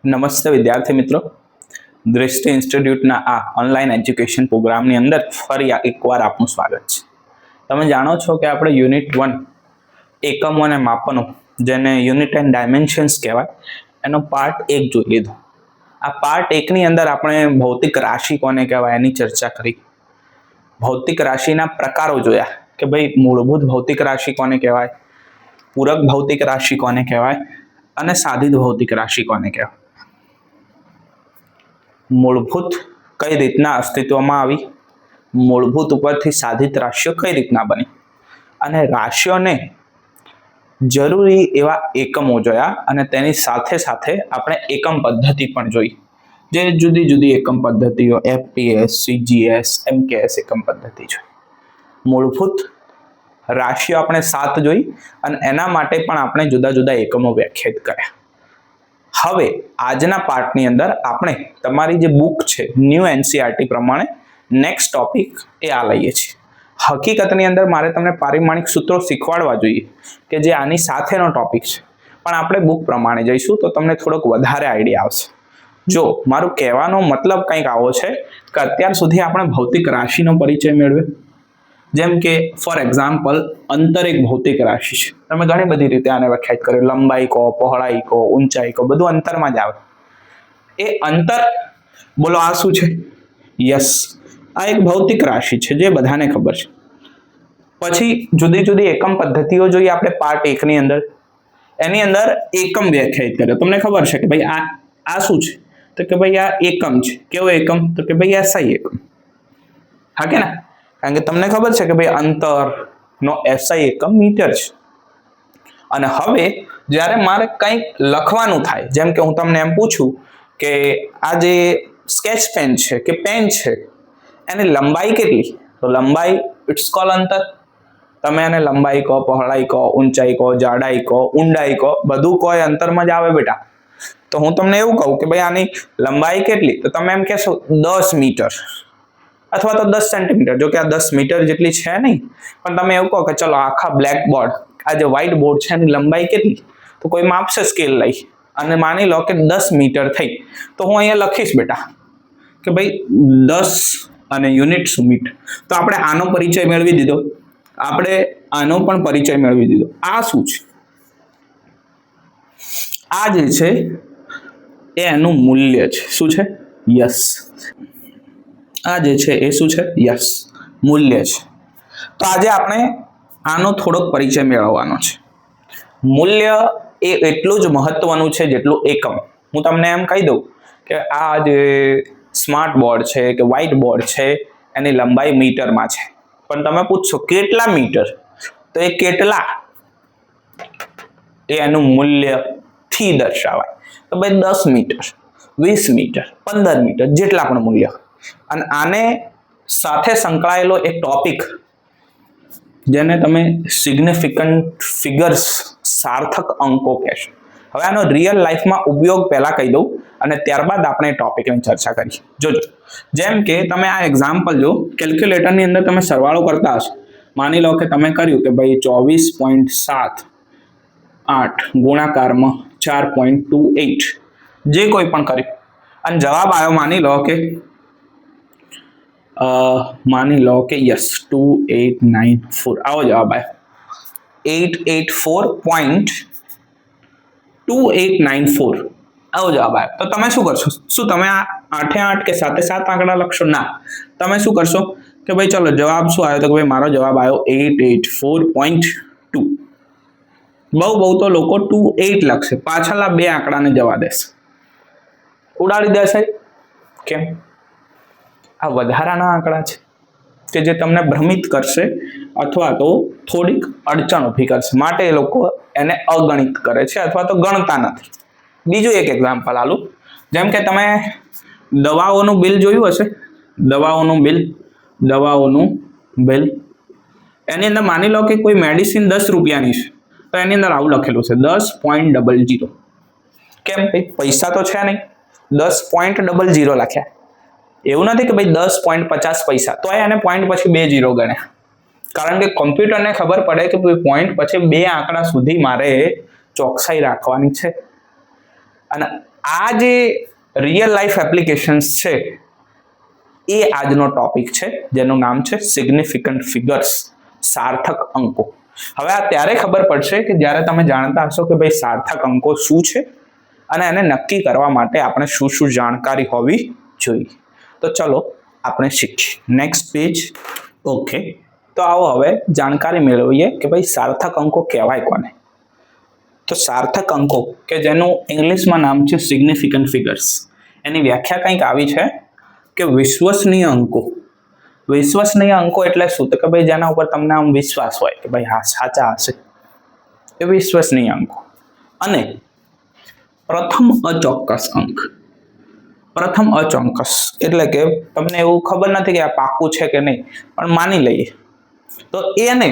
નમસ્તે વિદ્યાર્થી મિત્રો, દ્રષ્ટિ ઇન્સ્ટિટ્યૂટના આ ઓનલાઈન એજ્યુકેશન પ્રોગ્રામની અંદર ફરી એકવાર આપનું સ્વાગત છે. તમે જાણો છો કે આપણે યુનિટ 1 એકમો અને માપનો, જેને યુનિટ એન્ડ ડાયમેન્શન્સ કહેવાય, એનો પાર્ટ 1 જોઈ લીધો. આ પાર્ટ 1 ની અંદર આપણે ભૌતિક રાશિ કોને કહેવાય એની ચર્ચા કરી. ભૌતિક રાશિના પ્રકારો જોયા કે ભાઈ મૂળભૂત ભૌતિક રાશિ કોને કહેવાય, પૂરક ભૌતિક રાશિ કોને કહેવાય અને સાધિત ભૌતિક રાશિ કોને કહેવાય. મૂળભૂત કઈ રીતના અસ્તિત્વમાં આવી, મૂળભૂત ઉપરથી સાધિત રાશિઓ કઈ રીતના બની, અને રાશિઓને જરૂરી એવા એકમો જોયા, અને તેની સાથે સાથે આપણે એકમ પદ્ધતિ પણ જોઈ, જે જુદી જુદી એકમ પદ્ધતિઓ એફપીએસ, સીજીએસ, એમકેએસ એકમ પદ્ધતિ જોઈ. મૂળભૂત રાશિઓ આપણે 7 જોઈ અને એના માટે પણ આપણે જુદા જુદા એકમો વ્યાખ્યાયિત કર્યા. હવે આજના પાર્ટની અંદર આપણે તમારી જે બુક છે ન્યૂ એનસીઈઆરટી પ્રમાણે નેક્સ્ટ ટોપિક એ આ લઈએ છીએ. હકીકતની અંદર મારે તમને પારિમાણિક સૂત્રો શીખવાડવા જોઈએ કે જે આની સાથેનો ટોપિક છે, પણ આપણે બુક પ્રમાણે જઈશું તો તમને થોડોક વધારે આઈડિયા આવશે. જો મારું કહેવાનો મતલબ કંઈક આવો છે કે અત્યાર સુધી આપણે ભૌતિક રાશિનો પરિચય મેળવ્યો, જેમ કે ફોર એક્ઝામ્પલ અંતર એક ભૌતિક રાશિ છે. તમે ઘણી બધી રીતે આને વ્યાખ્યાયિત કર્યું, લંબાઈ કહો, પહોળાઈ કહો, ઊંચાઈ કહો, બધું અંતરમાં જ આવે. એ અંતર બોલો આ શું છે? યસ, આ એક ભૌતિક રાશિ છે જે બધાને ખબર છે. પછી જુદી જુદી એકમ પદ્ધતિઓ જોઈએ આપણે પાર્ટ 1 ની અંદર. એની અંદર એકમ વ્યાખ્યાયિત કર્યો. તમને ખબર છે કે ભાઈ આ શું છે? તો કે ભાઈ આ એકમ છે. કેવો એકમ? તો કે ભાઈ એસઆઈ એકમ. હા કે ના? કારણ કે તમને ખબર છે કે ભાઈ અંતરનો એસઆઈ એકમ મીટર છે. અને હવે જ્યારે મારે કંઈક લખવાનું થાય, જેમ કે હું તમને એમ પૂછું કે આ જે સ્કેચ પેન છે કે પેન છે એની લંબાઈ કેટલી, તો લંબાઈ ઇટ્સ કોલ અંતર. તમે એને લંબાઈ કહો, પહોળાઈ કહો, ઊંચાઈ કહો, જાડાઈ કહો, ઊંડાઈ કહો, બધું કહો એ અંતરમાં જ આવે બેટા. તો હું તમને એવું કહું કે ભાઈ આની લંબાઈ કેટલી, તો તમે એમ કહેશો 10 મીટર અથવા તો 10 સેન્ટીમીટર. જો કે આ 10 મીટર જેટલી છે નહીં, પણ તમે એવું કહો કે ચલો આખા બ્લેક બોર્ડ, આ જે વ્હાઇટ બોર્ડ છે એની લંબાઈ કેટલી, તો કોઈ માપશે સ્કેલ લઈ અને માની લો કે 10 મીટર થઈ, તો હું અહીંયા લખીશ બેટા કે ભાઈ 10 અને યુનિટ શું મીટર. તો આપણે આનો પરિચય મેળવી દીધો, આપણે આનો પણ પરિચય મેળવી દીધો. આ શું છે? આ જે છે એ એનું મૂલ્ય છે. શું છે? યસ, આ જે છે એ શું છે? યસ, મૂલ્ય છે. તો આજે આપણે આનો થોડોક પરિચય મેળવવાનો છે. મૂલ્ય એ એટલું જ મહત્વનું છે જેટલું એકમ. હું તમને એમ કહી દઉં કે આ જે સ્માર્ટ બોર્ડ છે કે વ્હાઇટ બોર્ડ છે એની લંબાઈ મીટરમાં છે, પણ તમે પૂછશો કેટલા મીટર, તો એ કેટલા એ એનું મૂલ્ય થી દર્શાવાય. તો ભાઈ 10 મીટર, 20 મીટર, 15 મીટર, જેટલા પણ મૂલ્ય. અને આને સાથે સંકળાયેલો એક ટોપિક જેને તમે સિગ્નિફિકન્ટ ફિગર્સ, સાર્થક અંકો કહેશો. હવે આનો રિયલ લાઈફમાં ઉપયોગ પહેલા કહી દઉં અને ત્યારબાદ આપણે ટોપિકની ચર્ચા કરીએ. જોજો, જેમ કે તમે આ એક્ઝામ્પલ જો, કેલ્ક્યુલેટરની અંદર તમે સરવાળો કરતા હશો. માની લો કે તમે કર્યું કે ભાઈ 24.78 ગુણાકારમાં 4.28, જે કોઈ પણ કર્યું અને જવાબ આવ્યો માની લો કે યસ 2894. આવો જવાબ આવ્યો 884.2894. આવો જવાબ આવ્યો. તો તમે શું કરશો? શું તમે આ 8 કે 7 આંકડા લખશો? ના, તમે શું કરશો કે ભાઈ ચલો જવાબ શું આવ્યો? તો કે ભાઈ મારો જવાબ આવ્યો 884.2. બહુ તો લોકો 28 લખશે, પાછળના 2 આંકડાને જવા દેશે, ઉડાડી દેશે. કેમ? આ વધારાના આંકડા છે કે જે તમને ભ્રમિત કરશે અથવા તો થોડીક અડચણ ઊભી કરશે, માટે એ લોકો એને અગણિત કરે છે અથવા તો ગણતા નથી. બીજું એક એક્ઝામ્પલ આલું. જેમ કે તમે દવાઓનું બિલ જોયું હશે, દવાઓનું બિલ. એની અંદર માની લો કે કોઈ મેડિસિન 10 રૂપિયાની છે, તો એની અંદર આવું લખેલું છે 10.00. કેમ? પૈસા તો છે નહીં, 10.00 લખ્યા. એવું નથી કે ભાઈ 10.50 પૈસા, તો એને પોઈન્ટ પછી 2 0 ગણ્યા. કારણ કે કોમ્પ્યુટરને ખબર પડે કે પોઈન્ટ પછી 2 આંકડા સુધી મારે ચોકસાઈ રાખવાની છે. અને આ જે રિયલ લાઈફ એપ્લિકેશન્સ છે એ આજનો ટોપિક છે, જેનું નામ છે સિગ્નિફિકન્ટ ફિગર્સ, સાર્થક અંકો. હવે આ ત્યારે ખબર પડશે કે જ્યારે તમે જાણતા હશો કે ભાઈ સાર્થક અંકો શું છે અને એને નક્કી કરવા માટે આપણે શું શું જાણકારી હોવી જોઈએ. તો ચલો આપણે શીખીએ. Next page. ઓકે, તો આવો હવે જાણકારી મેળવીએ કે ભાઈ સાર્થક અંકો કહેવાય કોને. તો સાર્થક અંકો કે જેનું ઇંગ્લિશમાં નામ છે સિગ્નિફિકન્ટ ફિગર્સ, એની વ્યાખ્યા કંઈક આવી છે કે વિશ્વસનીય અંકો. વિશ્વસનીય અંકો એટલે શું? તો કે ભાઈ જેના ઉપર તમને આમ વિશ્વાસ હોય કે ભાઈ હા સાચા હશે, એ વિશ્વસનીય અંકો. અને પ્રથમ અચોક્કસ અંક. પ્રથમ અચોક્કસ એટલે કે તમને એવું ખબર નથી કે આ પાક્કું છે કે નહીં, પણ માની લઈએ તો એને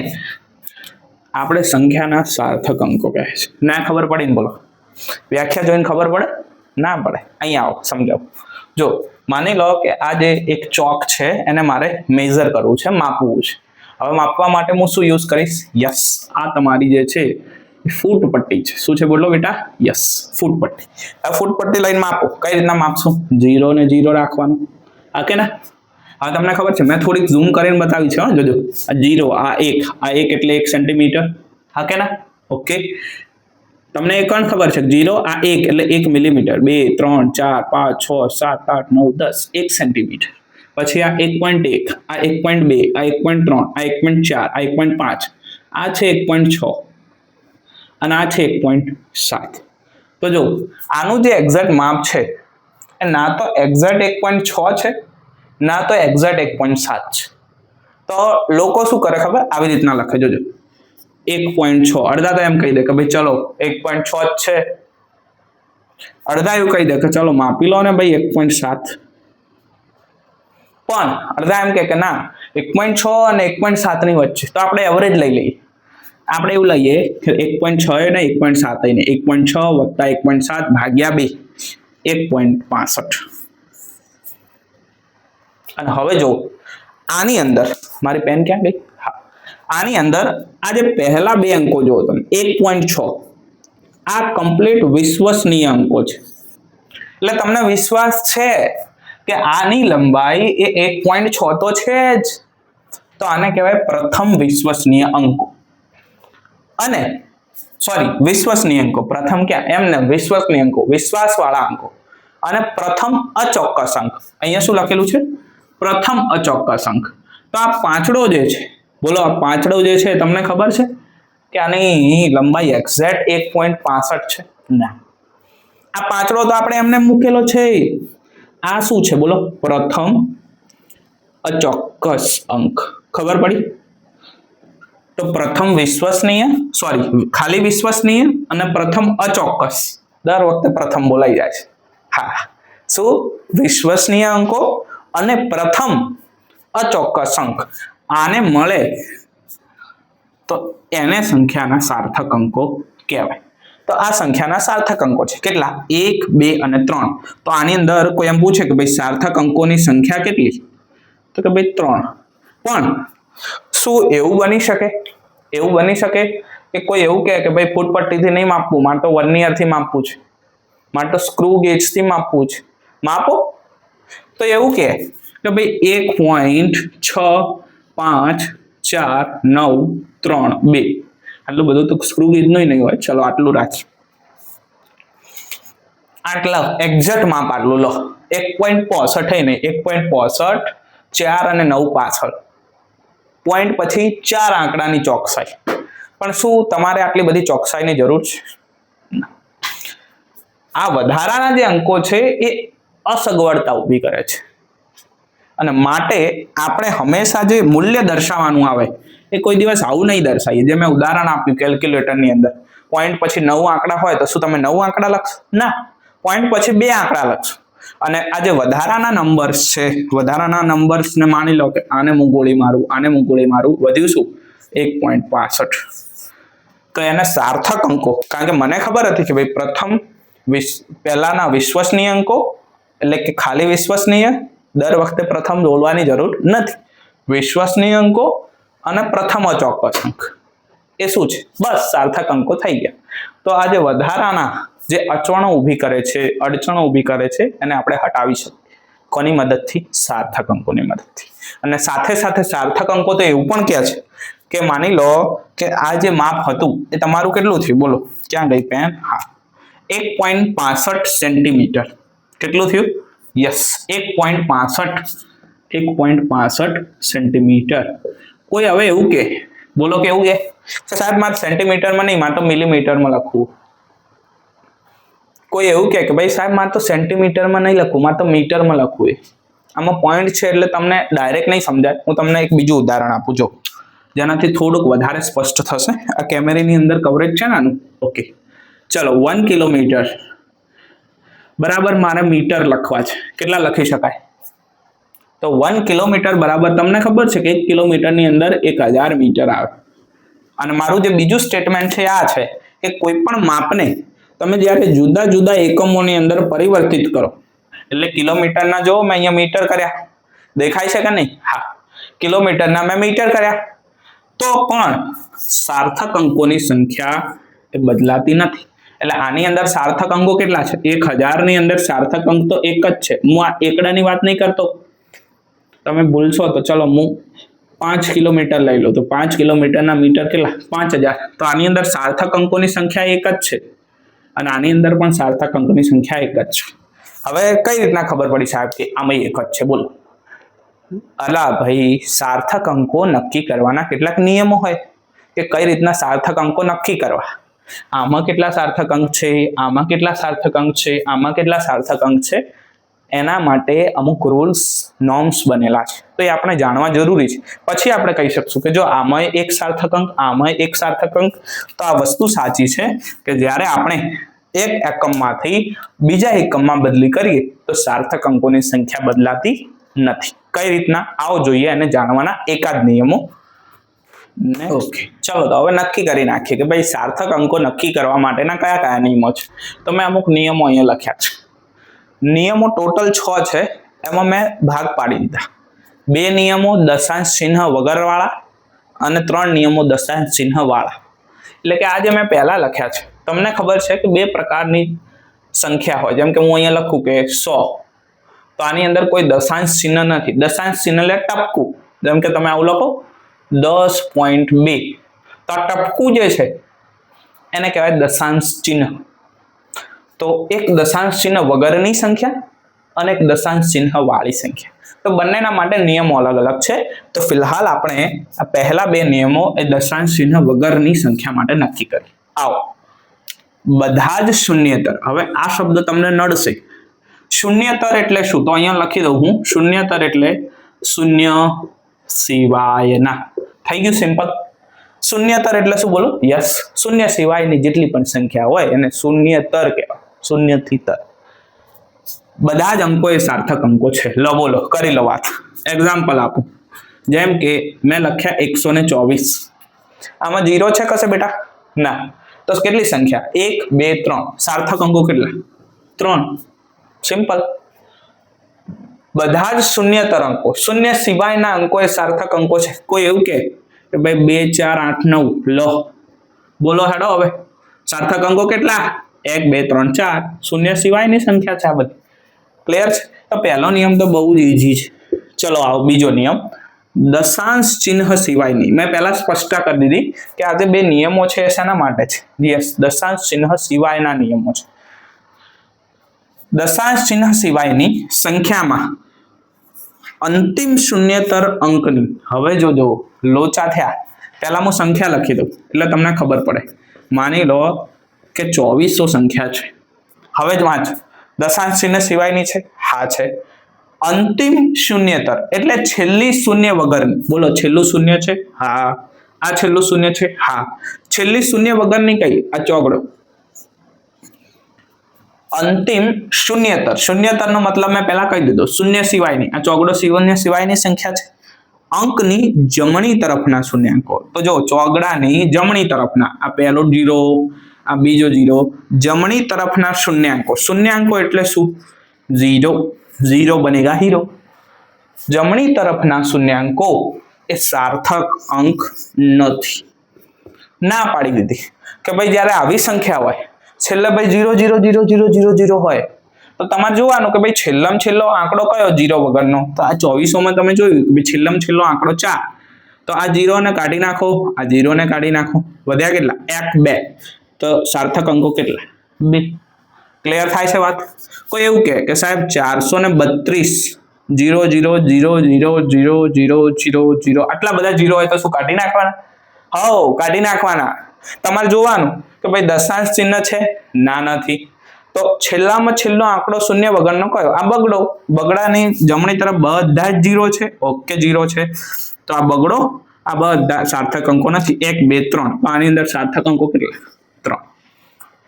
આપણે સંખ્યાના સાર્થક અંકો કહે છે. ના ખબર પડી ને બોલો, વ્યાખ્યા જોઈને ખબર પડે? ના પડે. અહીંયા આવો સમજાવો. જો માની લો કે આ જે એક ચોક છે એને મારે મેઝર કરવું છે, માપવું છે. હવે માપવા માટે હું શું યુઝ કરીશ? યસ, આ તમારી જે છે ફૂટ પટ્ટી છે. શું છે બોલો બેટા? યસ, ફૂટ પટ્ટી. આ ફૂટ પટ્ટી લઈને માપો. કઈ રીતના માપશો? 0 ને 0 રાખવાનું. હા કે ના? હવે તમને ખબર છે, મેં થોડીક ઝૂમ કરીને બતાવી છે. જોજો, આ 0, આ 1, આ 1 એટલે 1 સેન્ટીમીટર. હા કે ના? ઓકે, તમને એ પણ ખબર છે 0, આ 1 એટલે 1 મિલીમીટર. 2, 3, 4, 5, 6, 7, 8, 9, 10, 1 સેન્ટીમીટર. પછી આ 1.1, આ 1.2, આ 1.3, આ 1.4, આ 1.5, આ છે 1.6 અને આ છે 1.7. તો જો આનું જે એક્ઝેક્ટ માપ છે એ ના તો એક્ઝેક્ટ 1.6 છે, ના તો એક્ઝેક્ટ 1.7 છે. તો લોકો શું કરે ખબર? આવી રીતના લખે. જોજો 1.6. અડધા તો એમ કહી દે કે ભાઈ ચલો 1.6 જ છે. અડધા એવું કહી દે કે ચલો માપી લો ને ભાઈ 1.7. પણ અડધા એમ કે ના 1.6 અને 1.7 ની વચ્ચે. તો આપણે એવરેજ લઈ લઈએ. આપણે એવું લઈએ કે 1.6 ને 1.7 ને 1.6 વત્તા 1.7 ભાગ્યા 2, 1.65. અને હવે જો આની અંદર મારી પેન ક્યાં ગઈ? હા, આની અંદર આ જે પહેલા બે અંકો જુઓ તમે 1.6, આ કમ્પ્લીટ વિશ્વસનીય અંકો છે. એટલે તમને વિશ્વાસ છે કે આની લંબાઈ એ 1.6 તો છે જ. તો આને કહેવાય પ્રથમ વિશ્વસનીય અંકો. અને સોરી, વિશ્વસનીય અંકો. પ્રથમ ક્યાં? એમને વિશ્વસનીય અંકો, વિશ્વાસવાળા અંકો. અને પ્રથમ અચોક્કસ અંક. અહીંયા શું લખેલું છે? પ્રથમ અચોક્કસ અંક. તો આ પાંચડો જે છે, બોલો આ પાંચડો જે છે તમને ખબર છે કે આની લંબાઈ એક્ઝેક્ટ 1.65 છે? ના, આ પાંચડો તો આપણે એમને મૂકેલો છે. આ શું છે બોલો? પ્રથમ અચોક્કસ અંક. ખબર પડી? તો પ્રથમ વિશ્વસનીય, સોરી ખાલી વિશ્વસનીય અને પ્રથમ અચોક્કસ. દર વખતે પ્રથમ બોલાઈ જાય છે. હા, શું? વિશ્વસનીય અંકો અને પ્રથમ અચોક્કસ અંક આને મળે તો એને સંખ્યાના સાર્થક અંકો કહેવાય. તો આ સંખ્યાના સાર્થક અંકો છે. કેટલા? 1, 2 અને 3. તો આની અંદર કોઈ એમ પૂછે કે ભાઈ સાર્થક અંકોની સંખ્યા કેટલી? તો કે ભાઈ 3. પણ શું એવું બની શકે? એવું બની શકે કે કોઈ એવું કહે કે ભાઈ ફૂટપટ્ટીથી નહીં માપવું, મારે તો વર્નિયરથી માપવું છે, મારે તો સ્ક્રૂ ગેજથી માપવું છે. માપો. તો એવું કે ભાઈ 1.65493 આટલું બધું તો સ્ક્રૂ ગેજ નહીં હોય. ચલો આટલું રાખીએ. આટલા એક્ઝેક્ટ માપ આટલું લો. 1.65 નહીં, 1.65, 4 અને 9 પાછળ પોઈન્ટ પછી 4 આંકડાની ચોકસાઈ. પણ શું તમારે આટલી બધી ચોકસાઈની જરૂર છે? આ વધારાના જે અંકો છે એ અસગવડતા ઊભી કરે છે. અને માટે આપણે હંમેશા જે મૂલ્ય દર્શાવવાનું આવે એ કોઈ દિવસ આવું નહીં દર્શાવીએ. જે મેં ઉદાહરણ આપ્યું કેલ્ક્યુલેટરની અંદર, પોઈન્ટ પછી 9 આંકડા હોય તો શું તમે 9 આંકડા લખશો? ના, પોઈન્ટ પછી 2 આંકડા લખશો. અને આ જે વધારાના નંબર્સ છે, વધારાના નંબર્સને માની લો કે આને હું ગોળી મારું, આને હું ગોળી મારું, વધ્યું શું? 1.65. તો એને સાર્થક અંકો, કારણ કે મને ખબર હતી કે ભાઈ પ્રથમ પહેલાના વિશ્વસનીય અંકો એટલે કે ખાલી વિશ્વસનીય, દર વખતે પ્રથમ બોલવાની જરૂર નથી. વિશ્વસનીય અંકો અને પ્રથમ અચોક્કસ અંક એ શું છે? બસ સાર્થક અંકો થઈ ગયા. તો આ જે વધારાના જે અડચણો ઊભી કરે છે એને આપણે હટાવી શકીએ. કોની મદદથી? સાર્થક અંકોની મદદથી. અને સાથે સાથે સાર્થક અંકો તો એવું પણ કહે છે કે માની લો કે આ જે માપ હતું એ તમારું કેટલું થયું? બોલો, ક્યાં ગઈ પેન? હા, 1.65 સેન્ટીમીટર. કેટલું થયું? Yes, 1.65 centimetre. કોઈ હવે એવું કે, બોલો કેવું કે સાહેબ મારે સેન્ટીમીટરમાં નહીં, મારે તો મિલીમીટરમાં લખવું. કોઈ એવું કે ભાઈ સાહેબ મારે તો સેન્ટીમીટરમાં નહીં લખવું, મારે તો મીટરમાં લખવું. આમાં પોઈન્ટ છે એટલે તમને ડાયરેક્ટ નહીં સમજાય. હું તમને એક બીજું ઉદાહરણ આપું જો, જેનાથી થોડુંક વધારે સ્પષ્ટ થશે. આ કેમેરાની અંદર કવરેજ છે ને આનું. ઓકે, ચલો 1 કિલોમીટર બરાબર મારે મીટર લખવા છે. કેટલા લખી શકાય? તો 1 કિલોમીટર બરાબર તમને ખબર છે કે 1 કિલોમીટરની અંદર 1000 મીટર આવે. અને મારું જે બીજું સ્ટેટમેન્ટ છે આ છે કે કોઈ પણ માપને તમે જ્યારે જુદા જુદા એકમોની અંદર પરિવર્તિત કરો, એટલે કિલોમીટરના જો મેં અહીંયા મીટર કર્યા, દેખાય છે કે નહીં? હા, કિલોમીટરના મેં મીટર કર્યા, તો પણ સાર્થક અંકોની સંખ્યા એ બદલાતી નથી. એટલે આની અંદર સાર્થક અંકો કેટલા છે? 1000 ની અંદર સાર્થક અંક તો એક જ છે. હું આ એકડાની વાત નહીં કરતો, તમે ભૂલશો તો ચલો હું 5 કિલોમીટર લઈ લો, તો 5 કિલોમીટરના મીટર કેટલા? 5000. તો આની અંદર સાર્થક અંકોની સંખ્યા એક જ છે અને આની અંદર પણ સાર્થક અંકોની સંખ્યા એક જ છે. હવે કઈ રીતના ખબર પડી સાહેબ કે આમાં એક જ છે? બોલો. અલા ભાઈ, સાર્થક અંકો નક્કી કરવાના કેટલાક નિયમો હોય કે કઈ રીતના સાર્થક અંકો નક્કી કરવા. આમાં કેટલા સાર્થક અંક છે, આમાં કેટલા સાર્થક અંક છે, આમાં કેટલા સાર્થક અંક છે, એના માટે અમુક રૂલ્સ નોર્મ્સ બનેલા છે. તો એ આપણે જાણવા જરૂરી છે. પછી આપણે કહી શકશું કે જો આમાં એક સાર્થક અંક, આમાં એક સાર્થક અંક, તો આ વસ્તુ સાચી છે કે જ્યારે આપણે એક એકમમાંથી બીજા એકમમાં બદલી કરીએ તો સાર્થક અંકોની સંખ્યા બદલાતી નથી. કઈ રીતના? આવો જોઈએ અને જાણવાના એકાદ નિયમો. ઓકે, ચલો તો હવે નક્કી કરી નાખીએ કે ભાઈ સાર્થક અંકો નક્કી કરવા માટેના કયા કયા નિયમો છે. તો મેં અમુક નિયમો અહીંયા લખ્યા છે. નિયમો ટોટલ 6 છે, એમાં મેં ભાગ પાડી દીધા. 2 નિયમો દશાંશ ચિહ્ન વગર વાળા અને 3 નિયમો દશાંશ ચિહ્ન વાળા. એટલે કે આ જે મેં પહેલા લખ્યા છે, તમને ખબર છે કે 2 પ્રકારની સંખ્યા હોય. જેમ કે હું અહીંયા લખું કે 100, તો આની અંદર કોઈ દશાંશ ચિહ્ન નથી. દશાંશ ચિહ્ન એટલે ટપકું. જેમ કે તમે આવું લખો 10.2, તો આ ટપકું જે છે એને કહેવાય દશાંશ ચિહ્ન. તો એક દશાંશ ચિહ્ન વગરની સંખ્યા અને એક દશાંશ ચિહ્ન વાળી સંખ્યા. તો બંનેના માટે નિયમો અલગ અલગ છે. તો ફિલહાલ આપણે આ પહેલા 2 નિયમો એ દશાંશ ચિહ્ન વગરની સંખ્યા માટે નક્કી કરીએ. આવો, બધા જ શૂન્યતર. હવે આ શબ્દ તમને નડશે. શૂન્યતર એટલે શું? તો અહીંયા લખી દઉં હું. શૂન્યતર એટલે શૂન્ય સિવાયના. થઈ ગયું સિમ્પલ. શૂન્યતર એટલે શું? બોલો. યસ, શૂન્ય સિવાયની જેટલી પણ સંખ્યા હોય એને શૂન્યતર કહેવાય. શૂન્યથી તર બધા જ અંકો એ સાર્થક અંકો છે. લો બોલો, કરી લો વાત. એક્ઝામ્પલ આપું. જેમ કે મેં લખ્યા 124. આમાં 0 છે કશે બેટા? ના. તો કેટલી સંખ્યા? 1 2 3. સાર્થક અંકો કેટલા? 3. સિમ્પલ. બધા જ શૂન્યતર અંકો, શૂન્ય સિવાયના અંકો એ સાર્થક અંકો છે. કોઈ એવું કે ભાઈ 2 4 8 9. લો બોલો હેડો હવે સાર્થક અંકો કેટલા? 1 2 3 4. શૂન્ય સિવાયની સંખ્યા છે આ બધી. ક્લિયર છે? તો પહેલો નિયમ તો બહુ જ ઈઝી છે. ચલો આવો બીજો નિયમ, દશાંશ ચિહ્ન સિવાયની. મેં પહેલા સ્પષ્ટતા કરી દીધી કે આ જે 2 નિયમો છે એ શેના માટે છે? યસ, દશાંશ ચિહ્ન સિવાયના નિયમો છે. દશાંશ ચિહ્ન સિવાયની સંખ્યામાં અંતિમ શૂન્યતર અંકની, હવે જો લોચા થયા, પહેલા હું સંખ્યા લખી દઉં એટલે તમને ખબર પડે. માની લો કે 2400 સંખ્યા છે. હવે જ વાંચ, દશાંશ ચિહ્ન સિવાયની છે? હા છે. અંતિમ શૂન્યતર એટલે છેલ્લી શૂન્ય વગરની. બોલો, છેલ્લું શૂન્ય છે? હા. આ છેલ્લું શૂન્ય છે? હા. છેલ્લી શૂન્ય વગરની કઈ? આ ચોગડો. અંતિમ શૂન્યતર, શૂન્યતરનો મતલબ મેં પહેલા કહી દીધો, શૂન્ય સિવાયની. આ ચોગડો શૂન્ય સિવાયની સંખ્યા છે. અંકની જમણી તરફના શૂન્યાંકો. તો જો ચોગડાની જમણી તરફના, આ પહેલો 0, આ બીજો 0, જમણી તરફના શૂન્યાંકો. શૂન્યાંકો એટલે શું? 0. 0 બનેગા હીરો. જમણી તરફના શૂન્યાંકો એ સાર્થક અંક નથી. ના પાડી દીધી કે ભાઈ જ્યારે આવી સંખ્યા હોય છેલ્લે ભાઈ 0 હોય તો તમારે જોવાનું કે ભાઈ છેલ્લામાં છેલ્લો આંકડો કયો 0 વગરનો, તો આ 2400 માં તમે જોયું કે ભાઈ છેલ્લામાં છેલ્લો આંકડો 4, તો આ 0 ને કાઢી નાખો, આ 0 ને કાઢી નાખો, વધ્યા કેટલા 1 2, તો સાર્થક અંકો કેટલા 2. ક્લિયર થાય છે વાત? કોઈ એવું કે સાહેબ 432 0 0 0 0 0 0 0 0 આટલા બધા 0 હોય તો શું કાઢી નાખવાના? હા, કાઢી નાખવાના. તમારે જોવાનું કે ભાઈ દશાંશ ચિહ્ન છે? ના, નથી. તો છેલ્લામાં છેલ્લો આંકડો શૂન્ય વગરનો કયો? આ બગડો. બગડાની જમણી તરફ બધા જ 0 છે. ઓકે, 0 છે. તો આ બગડો, આ બધા સાર્થક અંકો નથી. 1 2 3, તો આની અંદર સાર્થક અંકો કેટલા? 3.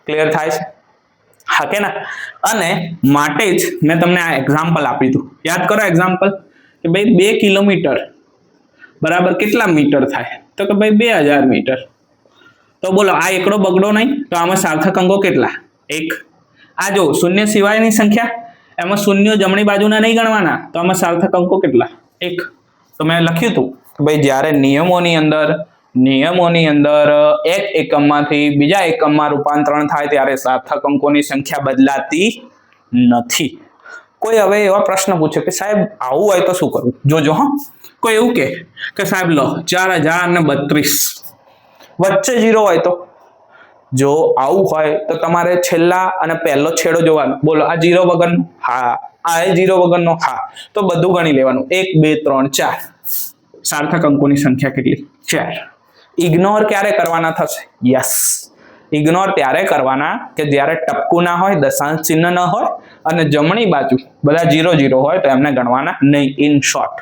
ક્લિયર થાય છે? હા કે ના? અને માટે જ મેં તમને આ એક્ઝામ્પલ આપ્યું હતું. યાદ કરો એક્ઝામ્પલ કે ભાઈ 2 કિલોમીટર બરાબર કેટલા મીટર થાય? તો કે ભાઈ 2000 મીટર. તો બોલો આ એકડો બગડો નહીં? તો આમાં સાર્થક અંકો કેટલા? 1. આ જો શૂન્ય સિવાયની સંખ્યા, એમાં શૂન્ય જમણી બાજુના નહીં ગણવાના, તો આમાં સાર્થક અંકો કેટલા? 1. તો મેં લખ્યું હતું કે ભાઈ જ્યારે નિયમોની અંદર એક એકમમાંથી બીજા એકમમાં રૂપાંતરણ થાય ત્યારે સાર્થક અંકોની સંખ્યા બદલાતી નથી. કોઈ હવે એવા પ્રશ્ન પૂછે કે સાહેબ આવું હોય તો શું કરવું? જોજો હા. કોઈ એવું કે સાહેબ લો 4032 વચ્ચે 0 હોય તો? જો આવું હોય તો તમારે છેલ્લા અને પહેલો છેડો જોવાનો. બોલો આ 0 વગરનો? હા. આ 0 વગરનો? હા. તો બધું ગણી લેવાનું. 1 2 3 4. સાર્થક અંકોની સંખ્યા કેટલી? 4. ઇગ્નોર ક્યારે કરવાના થશે? યસ, ઇગ્નોર ત્યારે કરવાના કે જ્યારે ટપકું ના હોય, દશાંશ ચિહ્ન ન હોય અને જમણી બાજુ બધા 0 0 હોય તો એમને ગણવાના નહીં. In short.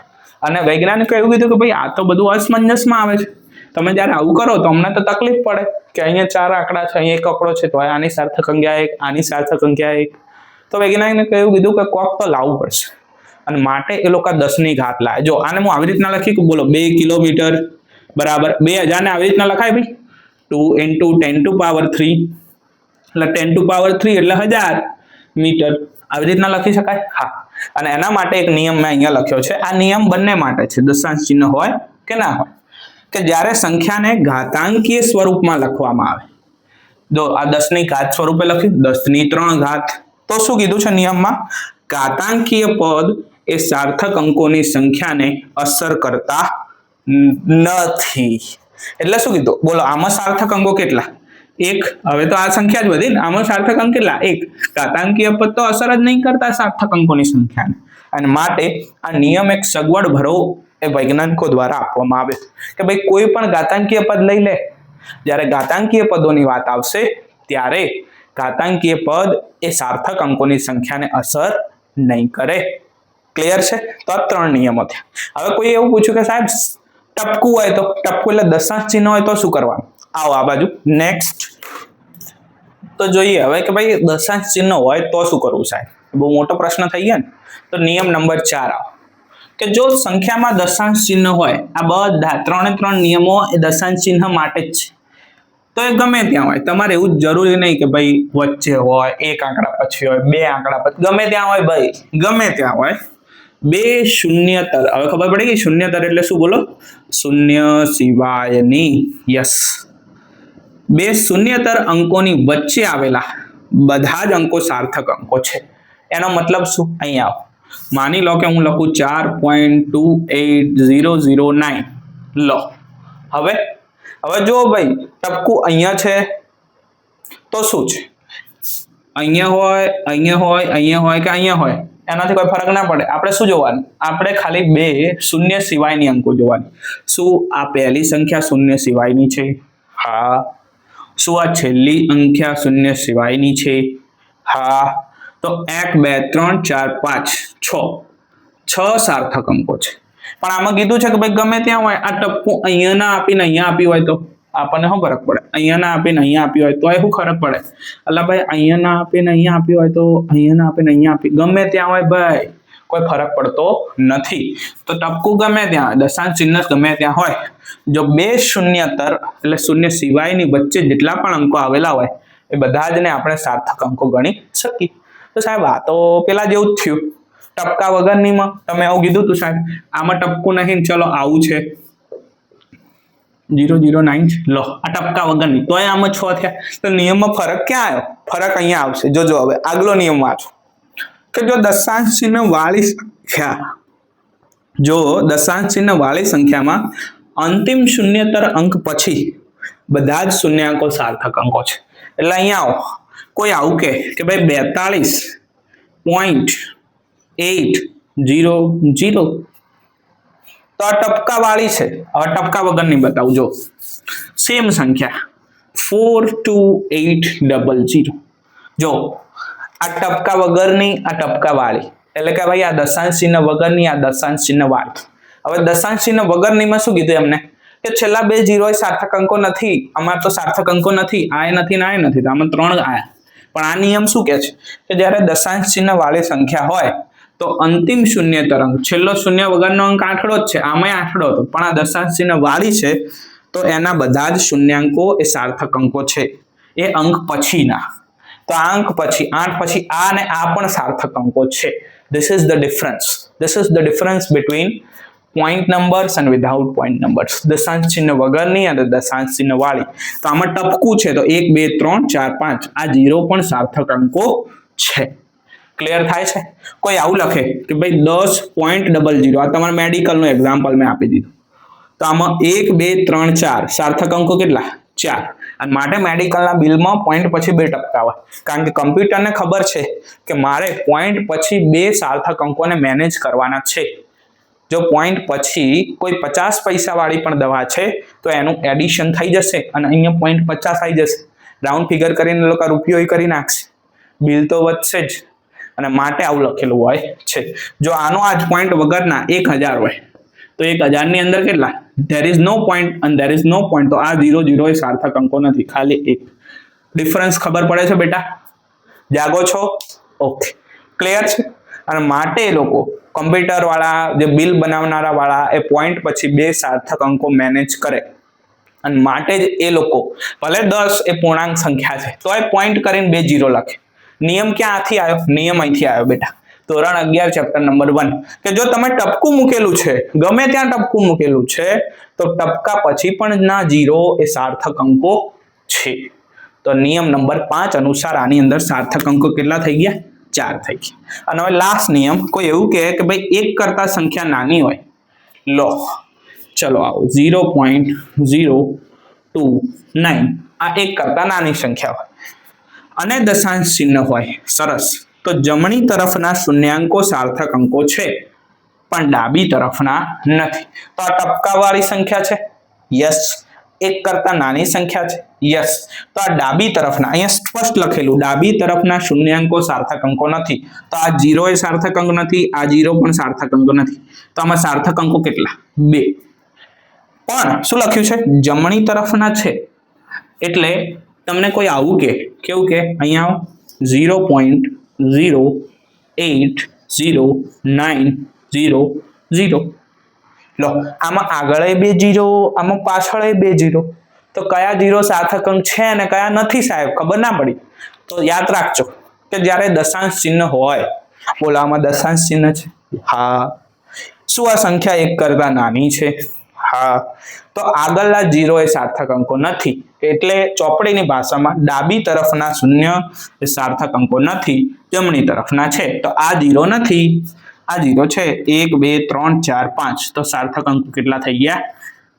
અને વૈજ્ઞાનિકો એવું કીધું કે ભાઈ આ તો બધું અસમંજસમાં આવે છે. તમે જ્યારે આવું કરો તો અમને તો તકલીફ પડે કે અહીંયા 4 આંકડા છે, અહીંયા 1 આંકડો છે, તો આની સાર્થક સંખ્યા 1, આની સાર્થક સંખ્યા 1. તો વૈજ્ઞાનિકે એવું કીધું કે કોક તો લાવવું પડશે, અને માટે એ લોકો 10 ની ઘાત લાવે. જો આને હું આવી રીતના લખી કે બોલો 2 કિલોમીટર બરાબર 2000 ને આવી રીતના લખાય ભાઈ 2 into 10 to power 3, એટલે 10 to power 3 એટલે 1000 મીટર. આવી રીતના લખી શકાય? હા. અને એના માટે એક નિયમ મેં અહીંયા લખ્યો છે. આ નિયમ બંને માટે છે, દશાંશ ચિહ્ન હોય કે ના હોય. કે જ્યારે સંખ્યાને ઘાતાંકીય સ્વરૂપમાં લખવામાં આવે, જો આ 10 ની ઘાત સ્વરૂપે લખ્યું 10 ની 3 ઘાત, તો શું કીધું છે નિયમમાં? ઘાતાંકીય પદ એ સાર્થક અંકોની સંખ્યાને અસર કરતા નથી. એટલે શું કીધું? બોલો આમાં સાર્થક અંકો કેટલા? 1. હવે તો આ સંખ્યા જ વધી ને, આમાં સાર્થક અંક કેટલા? 1. ઘાતાંકીય પદ તો અસર જ નહીં કરતા સાર્થક અંકોની સંખ્યાને. અને માટે આ નિયમ એક સગવડ ભરો એ વૈજ્ઞાનિકો દ્વારા આપવામાં આવે કે ભાઈ કોઈ પણ ઘાતાંકીય પદ લઈ લે, જ્યારે ઘાતાંકીય પદોની વાત આવશે ત્યારે ઘાતાંકીય પદ એ સાર્થક અંકોની સંખ્યાને અસર નહીં કરે. ક્લિયર છે? તો આ 3 નિયમો થયા. હવે કોઈ એવું પૂછ્યું કે સાહેબ ટપકું હોય તો? ટપકું એટલે દશાંશ ચિહ્ન હોય તો શું કરવાનું? આવો આ બાજુ. નેક્સ્ટ તો જોઈએ હવે કે ભાઈ દશાંશ ચિહ્ન હોય તો શું કરવું સાહેબ? બહુ મોટો પ્રશ્ન થઈ ગયો ને. તો નિયમ નંબર 4 આવો કે જો સંખ્યામાં દશાંશ ચિહ્ન હોય, આ બધા 3 નિયમો એ દશાંશ ચિહ્ન માટે જ છે. તો એ ગમે ત્યાં હોય, તમારે એવું જરૂરી નહીં કે ભાઈ વચ્ચે હોય, 1 આંકડા પછી હોય, 2 આંકડા પછી, ગમે ત્યાં હોય ભાઈ, ગમે ત્યાં હોય. 2 શૂન્યતર, હવે ખબર પડી ગઈ શૂન્યતર એટલે શું? બોલો શૂન્ય સિવાયની. યસ, 2 શૂન્યતર અંકોની વચ્ચે આવેલા બધા જ અંકો સાર્થક અંકો છે. એનો મતલબ શું? અહીંયા આવો. માની લો કે હું લખું 4.28009 લો. હવે જો ભાઈ ટપકું અહીંયા છે તો શું છે? અહીંયા હોય, અહીંયા હોય, અહીંયા હોય કે અહીંયા હોય, એનાથી કોઈ ફરક ના પડે. આપણે શું જોવાનું? આપણે ખાલી 2 શૂન્ય સિવાયની અંકો જોવાની. શું આ પહેલી સંખ્યા શૂન્ય સિવાયની છે? હા. શું આ છેલ્લી સંખ્યા શૂન્ય સિવાયની છે? હા. તો 1 2 3 4 5 6 સાર્થક અંકો છે. પણ આમાં કીધું છે કે ભાઈ ગમે ત્યાં હોય, આ ટપકું અહીંયા ના આપીને અહીંયા આપ્યું હોય તો આપણને શું ફરક પડે? અહીંયા ના આપીને અહીંયા આપ્યું હોય તો એ શું ફરક પડે? એટલે ભાઈ અહીંયા ના આપીને અહીંયા આપ્યું હોય તો અહીંયા ના આપીને અહીંયા આપી, ગમે ત્યાં હોય ભાઈ કોઈ ફરક પડતો નથી. તો ટપકું ગમે ત્યાં, દશાંશ ચિહ્ન ગમે ત્યાં હોય, જો 2 શૂન્યતર એટલે શૂન્ય સિવાયની વચ્ચે જેટલા પણ અંકો આવેલા હોય એ બધા જ ને આપણે સાર્થક અંકો ગણી શકીએ. તો સાહેબ આ તો પેલા જેવું જ થયું, ટપકા વગરનીમાં તમે આવું કીધું તું સાહેબ, આમાં ટપકું નહીં, ચલો આવું છે. 009 લો આ ટપકા વગરની તોય આમાં 6 થયા તો નિયમમાં ફરક ક્યાં આવ્યો? ફરક અહીંયા આવશે. જોજો હવે આગલો નિયમ વાંચો કે જો દશાંશ ચિહ્ન વાળી સંખ્યા સંખ્યામાં અંતિમ શૂન્યતર અંક પછી બધા જ શૂન્યાંકો સાર્થક અંકો છે. એટલે અહીંયા આવો કોઈ આવું કે ભાઈ 42.800 તો આ ટપકા વાળી છે. હવે ટપકા વગરની બતાવજો. સેમ સંખ્યા 42800 જો આ ટપકા વગરની આ ટપકા વાળી એટલે કે ભાઈ આ દશાંશ ચિહ્ન વગરની આ દશાંશ ચિહ્ન વાળી. હવે દશાંશ ચિહ્ન વગરનીમાં શું કીધું એમને કે છેલ્લા બે 0 એ સાર્થક અંકો નથી. અમાર તો સાર્થક અંકો નથી, આ નથી ને આ નથી, તો આમાં 3 આયા. પણ આ નિયમ શું કહે છે કે જ્યારે દશાંશ ચિહ્ન વાળી સંખ્યા હોય તો અંતિમ શૂન્યતર અંક છેલ્લો શૂન્ય વગરનો અંક આંકડો જ છે, આમાંય આંકડો હતો પણ આ દશાંશ ચિહ્ન વાળી છે તો એના બધા જ શૂન્યાંકો એ સાર્થક અંકો છે. એ અંક પછીના તો આ અંક પછી 8 પછી આ અને આ પણ સાર્થક અંકો છે. This is the difference between point numbers and without point numbers. દશાંશ ચિહ્ન વગરની અને દશાંશ ચિહ્ન વાળી. તો આમાં ટપકું છે તો 1 2 3 4 5 આ 0 પણ સાર્થક અંકો છે. ક્લિયર થાય છે? કોઈ આવું લખે કે ભાઈ 10.00 આ તમારા મેડિકલનું એક્ઝામ્પલ મેં આપી દીધું. તો આમાં 1 2 3 4 સાર્થક અંકો કેટલા? 4. અને માટે મેડિકલના બિલમાં પોઈન્ટ પછી 2 ટપકા આવે કારણ કે કમ્પ્યુટરને ખબર છે કે મારે પોઈન્ટ પછી 2 સાર્થક અંકોને મેનેજ કરવાના છે. જો પોઈન્ટ પછી કોઈ 50 પૈસા વાળી પણ દવા છે તો એનું એડિશન થઈ જશે અને અહીંયા પોઈન્ટ 50 આવી જશે. રાઉન્ડ ફિગર કરીને લોકો રૂપિયો કરી નાખશે, બિલ તો વધશે જ. અને માટે આવું લખેલું હોય છે. જો આનો આ જ પોઈન્ટ વગરના 1000 હોય તો 1000 ની અંદર કેટલા? there is no point and there is no point તો આ 0 એ સાર્થક અંકો નથી, ખાલી 1. ડિફરન્સ ખબર પડે છે બેટા? જાગો છો? ઓકે, ક્લિયર છે? અને માટે એ લોકો કમ્પ્યુટર વાળા જે બિલ બનાવનારા વાળા એ પોઈન્ટ પછી 2 સાર્થક અંકો મેનેજ કરે અને માટે જ એ લોકો ભલે 10 એ પૂર્ણાંક સંખ્યા છે તો એ પોઈન્ટ કરીને 2 0 લખે. નિયમ ક્યાંથી આવ્યો? નિયમ અહીંથી આવ્યો બેટા. ધોરણ 11 ચેપ્ટર નંબર 1 કે જો તમે ટપકું મૂકેલું છે, ગમે ત્યાં ટપકું મૂકેલું છે તો ટપકા પછી પણ ના 0 એ સાર્થક અંકો છે. તો નિયમ નંબર 5 અનુસાર આની અંદર સાર્થક અંકો કેટલા થઈ ગયા? 4 થઈ ગયા. અને હવે લાસ્ટ નિયમ કોઈ એવું કહે કે ભાઈ 1 કરતા સંખ્યા નાની હોય, લો ચલો આવો 0.029 આ 1 કરતા નાની સંખ્યા હોય અને દશાંશ ચિહ્ન હોય, સરસ. તો જમણી તરફના શૂન્યાંકો સાર્થક અંકો છે પણ ડાબી તરફના નથી. તો આ ટપકાવાળી સંખ્યા છે, યસ. 1 કરતા નાની સંખ્યા છે, યસ. તો આ ડાબી તરફના અહીંયા સ્પષ્ટ લખેલું ડાબી તરફના શૂન્યાંકો સાર્થક અંકો નથી. તો આ 0 એ સાર્થક અંક નથી, આ 0 પણ સાર્થક અંકો નથી. તો આમાં સાર્થક અંકો કેટલા? 2. પણ શું લખ્યું છે? જમણી તરફના છે. એટલે તમને કોઈ આવું કે કેવું કે અહીંયા 0.08090 લો આમાં આગળ 2 0 આમાં પાછળ 2 0 તો કયા 0 સાર્થક અંક છે અને કયા નથી સાહેબ ખબર ના પડી. તો યાદ રાખજો કે જ્યારે દશાંશ ચિહ્ન હોય, બોલો આમાં દશાંશ ચિહ્ન છે, હા. શું આ સંખ્યા 1 કરતા નાની છે? હા. તો આગળના 0 એ સાર્થક અંકો નથી. એટલે ચોપડીની ભાષામાં ડાબી તરફના શૂન્ય એ સાર્થક અંકો નથી, જમણી તરફના છે. તો આ 0 નથી, આ 0 છે. 1 2 3 4 5 તો સાર્થક અંકો કેટલા થઈ ગયા?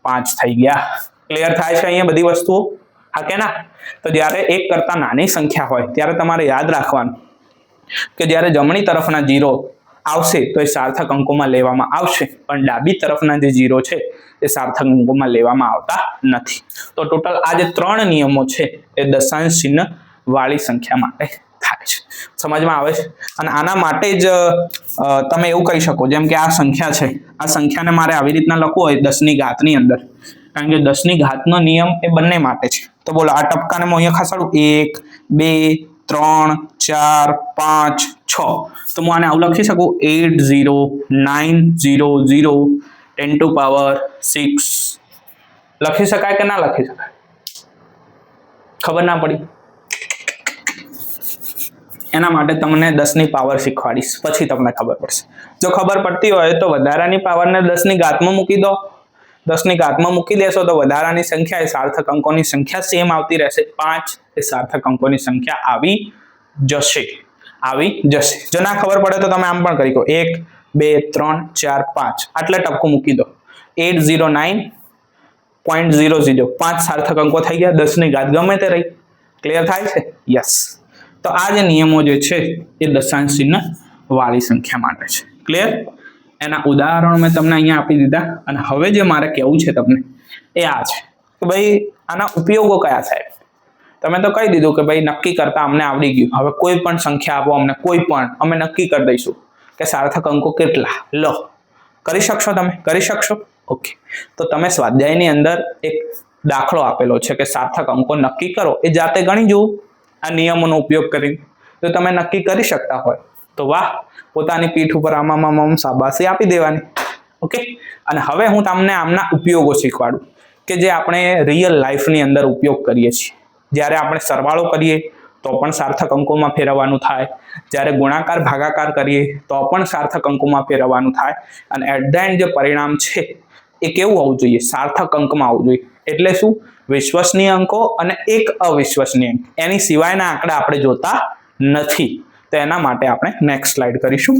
5 થઈ ગયા. ક્લિયર થાય છે અહીંયા બધી વસ્તુઓ? હા કે ના? તો જ્યારે 1 કરતા નાની સંખ્યા હોય ત્યારે તમારે યાદ રાખવાનું કે જ્યારે જમણી તરફના 0 આવશે તો એ સાર્થક અંકોમાં લેવામાં આવશે, પણ ડાબી તરફના જે 0 છે એ સાર્થક અંકોમાં લેવામાં આવતા નથી. તો ટોટલ આ જે 3 નિયમો છે એ દશાંશ ચિહ્ન વાળી સંખ્યા માટે થાય છે. સમજમાં આવે છે? અને આના માટે જ તમે એવું કહી શકો જેમ કે આ સંખ્યા છે, આ સંખ્યાને મારે આવી રીતના લખવું હોય 10 ની ઘાતની અંદર, કારણ કે 10 ની ઘાતનો નિયમ એ બંને માટે છે. તો બોલો આ ટપકાને હું અહીંયા ખસાડું 1 2 3 4 5 6 તો હું આને આવું લખી શકું 80900 10 to power 6 લખી શકાય કે ના લખી શકાય? ખબર ના પડી? એના માટે તમને 10 ની પાવર શીખવાડીશ, પછી તમને ખબર પડશે. જો ખબર પડતી હોય તો વધારાની પાવરને 10 ની ઘાતમાં મૂકી દો, 10 ની ઘાતમાં મૂકી દેશો તો વધારાની સંખ્યા એ સાર્થક અંકોની સંખ્યા સેમ આવતી રહેશે. 5 એ સાર્થક અંકોની સંખ્યા આવી જશે. જો ના ખબર પડે તો તમે આમ પણ કરી શકો. 1 2 3 4 5 આટલે ટપકું મૂકી દો. 809.00 5 સાર્થક અંકો થઈ ગયા. 10 ની ઘાત ગમે તે રહી. ક્લિયર થાય છે? યસ. તો આ જે નિયમો જે છે એ દશાંશ ચિહ્ન વાળી સંખ્યા માટે છે. ક્લિયર? એના ઉદાહરણો મેં તમને અહીંયા આપી દીધા. અને હવે જે મારે કહેવું છે તમને એ આ છે કે ભાઈ આના ઉપયોગો કયા સાહેબ? તમે તો કહી દીધું કે ભાઈ નક્કી કરતા અમને આવડી ગયું. હવે કોઈ પણ સંખ્યા આપો અમને, કોઈ પણ, અમે નક્કી કરી દઈશું કે સાર્થક અંકો કેટલા. લો, કરી શકશો તમે? કરી શકશો? ઓકે. તો તમે સ્વાધ્યાયની અંદર એક દાખલો આપેલો છે કે સાર્થક અંકો નક્કી કરો. એ જાતે ગણી જુઓ આ નિયમોનો ઉપયોગ કરીને. જો તમે નક્કી કરી શકતા હોય તો વાહ, પોતાની પીઠ ઉપર આમ શાબાશી આપી દેવાની. ઓકે. અને હવે હું તમને આમના ઉપયોગો શીખવાડું કે જે આપણે રિયલ લાઈફની અંદર ઉપયોગ કરીએ છીએ. જ્યારે આપણે સરવાળો કરીએ તો પણ સાર્થક અંકોમાં ફેરવવાનું થાય. જ્યારે ગુણાકાર ભાગાકાર કરીએ તો પણ સાર્થક અંકોમાં ફેરવવાનું થાય. અને એટ ધ એન્ડ જે પરિણામ છે એ કેવું હોવું જોઈએ? સાર્થક અંકમાં આવવું જોઈએ. એટલે શું? વિશ્વસનીય અંકો અને એક અવિશ્વસનીય અંક. એની સિવાયના આંકડા આપણે જોતા નથી. તો એના માટે આપણે નેક્સ્ટ સ્લાઇડ કરીશું.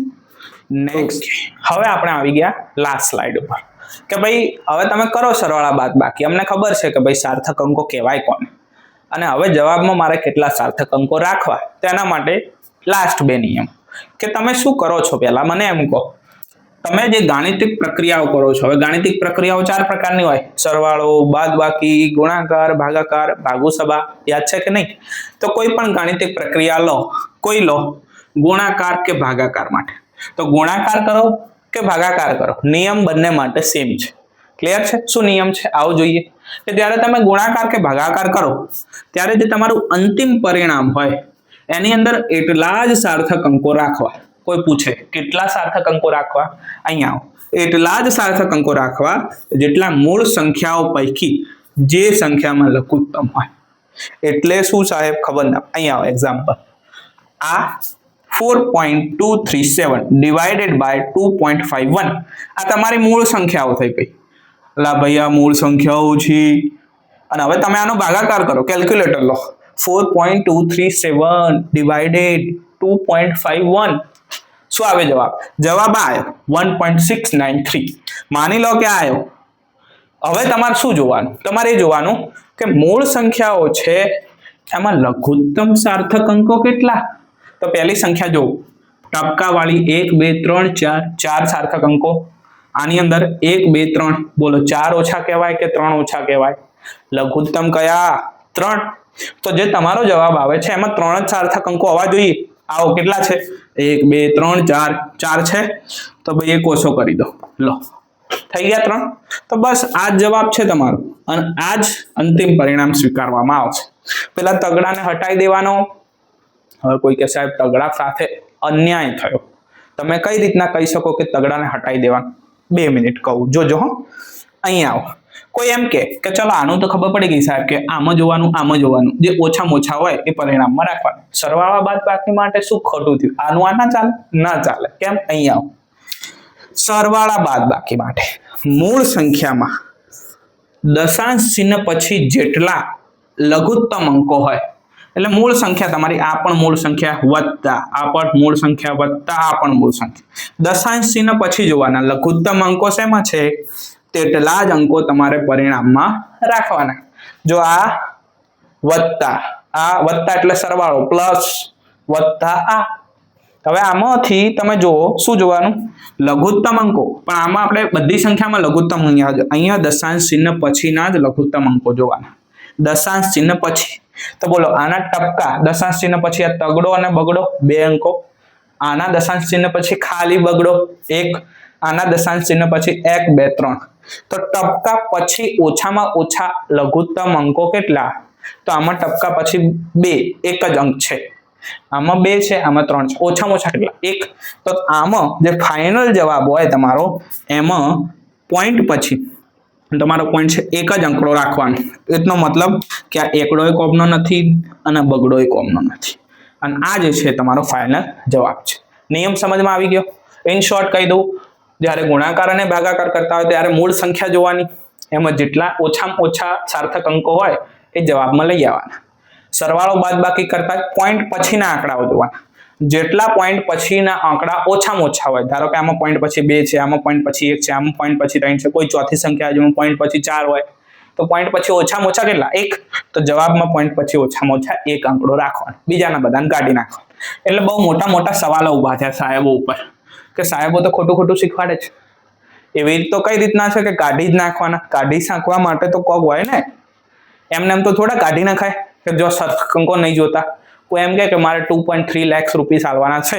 નેક્સ્ટ હવે આપણે આવી ગયા લાસ્ટ સ્લાઇડ ઉપર કે ભાઈ હવે તમે કરો સરવાળા બાદબાકી. અમને ખબર છે કે ભાઈ સાર્થક અંકો કહેવાય કોને, અને હવે જવાબમાં મારે કેટલા સાર્થક અંકો રાખવા તેના માટે લાસ્ટ બે નિયમ કે તમે શું કરો છો પહેલા મને એમ કહો. તમે જે ગાણિતિક પ્રક્રિયાઓ કરો છો, હવે ગાણિતિક પ્રક્રિયાઓ 4 પ્રકારની હોય: સરવાળો, બાદબાકી, ગુણાકાર, ભાગાકાર, ભાગુસભા. યાદ છે કે નહીં? તો કોઈ પણ ગાણિતિક પ્રક્રિયા લો, કોઈ લો, ગુણાકાર કે ભાગાકાર માટે, તો ગુણાકાર કરો કે ભાગાકાર કરો, નિયમ બંને માટે સેમ છે. ક્લિયર છે? શું નિયમ છે આવો જોઈએ કે જ્યારે તમે ગુણાકાર કે ભાગાકાર કરો ત્યારે જે તમારું અંતિમ પરિણામ હોય એની અંદર એટલા જ સાર્થક અંકો રાખવા. કોઈ પૂછે કેટલા સાર્થક અંકો રાખવા? અહીંયા આવો. એટલા જ સાર્થક અંકો રાખવા જેટલા મૂળ સંખ્યાઓ પૈકી જે સંખ્યામાં લઘુત્તમ હોય. એટલે શું સાહેબ? ખબર ના. અહીંયા આવો. એક્ઝામ્પલ, આ 4.237 ડિવાઇડેડ બાય 2.51 આ તમારી મૂળ સંખ્યાઓ થઈ ગઈ. લા ભાઈ આ મૂળ સંખ્યાઓ છે. અને હવે તમે આનો ભાગાકાર કરો, કેલ્ક્યુલેટર લો. 4.237 ડિવાઇડેડ 2.51 શું આવે જવાબ? જવાબ આવ્યો 1.693. માની લો કે આવ્યો. હવે તમારે શું જોવાનું? તમારે એ જોવાનું કે મૂળ સંખ્યાઓ છે એમાં લઘુત્તમ સાર્થક અંકો કેટલા? તો પહેલી સંખ્યા જો ટપકાવાળી 1 2 3 4 સાર્થક અંકો. આની અંદર 1 2 3 બોલો 4 ઓછા કહેવાય કે 3 ઓછા કહેવાય? લઘુત્તમ કયા? 3. તો જે તમારો જવાબ આવે છે એમાં 3 જ સાર્થક અંકો હોવા જોઈએ. આવો કેટલા છે? 1 2 3 4 છે. તો ભાઈ એક ઓછો કરી દો. લો, થઈ ગયા 3. તો બસ આ જ જવાબ છે તમારો અને આ જ અંતિમ પરિણામ સ્વીકારવામાં આવશે. પેલા તગડાને હટાવી દેવાનો. હવે કોઈ કે સાહેબ તગડા સાથે અન્યાય થયો. તમે કઈ રીતના કહી શકો કે તગડાને હટાવી દેવાનું? 2 મિનિટ કહું, જોજો હો. અહીંયા આવો. કોઈ એમ કે ચલો આનું તો ખબર પડી ગઈ સાહેબ કે આમાં જોવાનું, આમાં જોવાનું, જે ઓછામાં ઓછા હોય એ પરિણામમાં રાખવાનું. સરવાળા બાદબાકી માટે શું ખોટું થયું? આનું આ ના ચાલે? ના ચાલે. કેમ? અહીંયા આવો. સરવાળા બાદબાકી માટે મૂળ સંખ્યામાં દશાંશ ચિહ્ન પછી જેટલા લઘુત્તમ અંકો હોય, એટલે મૂળ સંખ્યા તમારી આ પણ મૂળ સંખ્યા વત્તા આ પણ મૂળ સંખ્યા વત્તા આ પણ મૂળ સંખ્યા, દશાંશ ચિહ્ન પછી જોવાના. લઘુત્તમ અંકો શેમાં છે? તેટલા જ અંકો તમારે પરિણામમાં રાખવાના. જો આ વત્તા એટલે સરવાળો, પ્લસ વત્તા આ. હવે આમાંથી તમે જુઓ શું જોવાનું? લઘુત્તમ અંકો. પણ આમાં આપણે બધી સંખ્યામાં લઘુત્તમ અહીંયા દશાંશ ચિહ્ન પછીના જ લઘુત્તમ અંકો જોવાના. દશાંશ ચિહ્ન પછી તો બોલો આના ટપકા, દશાંશ ચિહ્ન પછી આ તગડો અને બગડો 2 અંકો. આના દશાંશ ચિહ્ન પછી ખાલી બગડો 1. આના દશાંશ ચિહ્ન પછી 1 2 3. તો ટપકા પછી ઓછામાં ઓછા લઘુત્તમ અંકો કેટલા? તો આમાં ટપકા પછી 2, એક જ અંક છે. આમાં 2 છે, આમાં 3 છે. ઓછામાં ઓછા કેટલા? 1. તો આમાં જે ફાઇનલ જવાબ હોય તમારો એમાં પોઈન્ટ પછી તમારો પોઈન્ટ છે એક જ અંકડો રાખવાનો. એટલો મતલબ કે આ એકડોય કોમનો નથી અને બગડોય કોમનો નથી. અને આ જે છે તમારો ફાઇનલ જવાબ છે. નિયમ સમજમાં આવી ગયો? ઇન શોર્ટ કહી દઉં, જ્યારે ગુણાકાર અને ભાગાકાર કરતા હોય ત્યારે મૂળ સંખ્યા જોવાની, એમાં જેટલા ઓછામાં ઓછા સાર્થક અંકો હોય એ જવાબમાં લઈ આવવાના. સરવાળો બાદબાકી કરતા પોઈન્ટ પછીના આંકડાઓ જોવાના. જેટલા પોઈન્ટ પછીના આંકડા ઓછામાં ઓછા હોય, ધારો કે આમાં પોઈન્ટ પછી 2 છે, આમાં પોઈન્ટ પછી 1 છે, આમાં પોઈન્ટ પછી 3 છે, કોઈ ચોથી સંખ્યા જેમાં પોઈન્ટ પછી 4 હોય, તો પોઈન્ટ પછી ઓછામાં ઓછા કેટલા? 1. તો જવાબમાં પોઈન્ટ પછી ઓછામાં ઓછા 1 આંકડો રાખવાનો, બીજાના બધાને કાઢી નાખવાનો. એટલે બહુ મોટા મોટા સવાલો ઉભા થયા સાહેબો ઉપર કે સાહેબો તો ખોટું ખોટું શીખવાડે છે. એવી રીત તો કઈ રીતના છે કે કાઢી જ નાખવાના. કાઢી નાખવા માટે તો કોક હોય ને, એમને એમ તો થોડા કાઢી નાખાય કે જો અંકો નહીં જોતા. કોઈ એમ કે મારે 2.3 લાખ રૂપિયા આલવાના છે,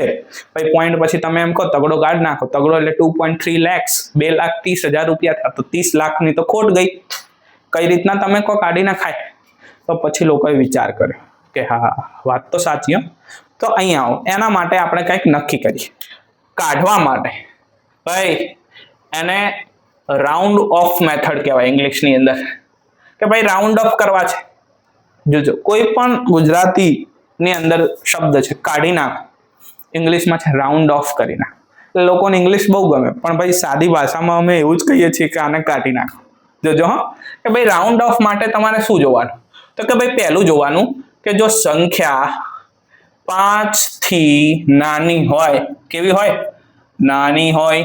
ભાઈ પોઈન્ટ પછી તમે એમ કહો તગડો કાઢી નાખો, તગડો એટલે 2.3 લાખ, 2,30,000 રૂપિયા થયા, તો 30 લાખની તો ખોટ ગઈ. કઈ રીતના તમે કહો કાઢી નાખાય? તો પછી લોકોએ વિચાર કર્યો કે હા વાત તો સાચી. તો અહીંયા આવો, એના માટે આપણે કંઈક નક્કી કરીએ. કાઢવા માટે ભાઈ એને રાઉન્ડ ઓફ મેથડ કહેવાય ઇંગ્લિશની અંદર, કે ભાઈ રાઉન્ડ ઓફ કરવા છે. જોજો કોઈ પણ ગુજરાતી ની અંદર શબ્દ છે કાઢી નાખો, ઇંગ્લિશમાં છે રાઉન્ડ ઓફ કરી નાખો. લોકોને ઇંગ્લિશ બહુ ગમે, પણ ભાઈ સાદી ભાષામાં અમે એવું જ કહીએ છીએ કે આને કાઢી નાખો. જોજો કે ભાઈ રાઉન્ડ ઓફ માટે તમારે શું જોવાનું? તો કે ભાઈ પહેલું જોવાનું કે જો સંખ્યા 5 થી નાની હોય, કેવી હોય? નાની હોય,